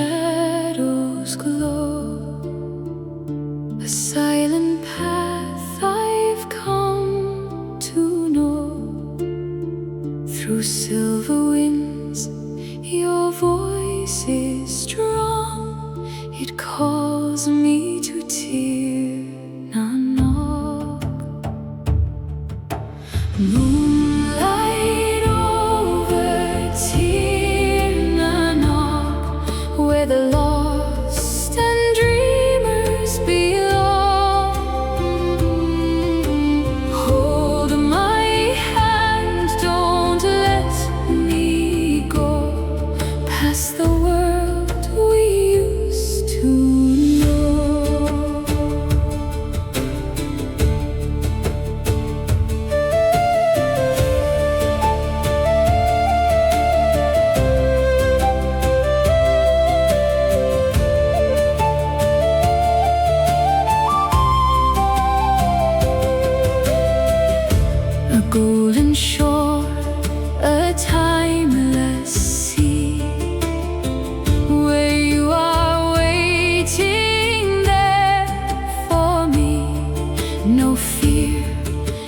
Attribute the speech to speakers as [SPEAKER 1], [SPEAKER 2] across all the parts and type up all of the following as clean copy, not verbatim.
[SPEAKER 1] shadows glow, a silent path I've come to know. Through silver winds your voice is strong, it calls me to Tir Na Nog. Moonlight over Tir Na Nog, where the lost and dreamers belong. Hold my hand, don't let me go past the world we used to know. A golden shore, a timeless sea, where you are waiting there for me. No fear,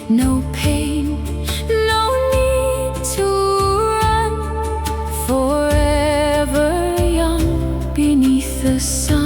[SPEAKER 1] no pain, no need to run. Forever young beneath the sun.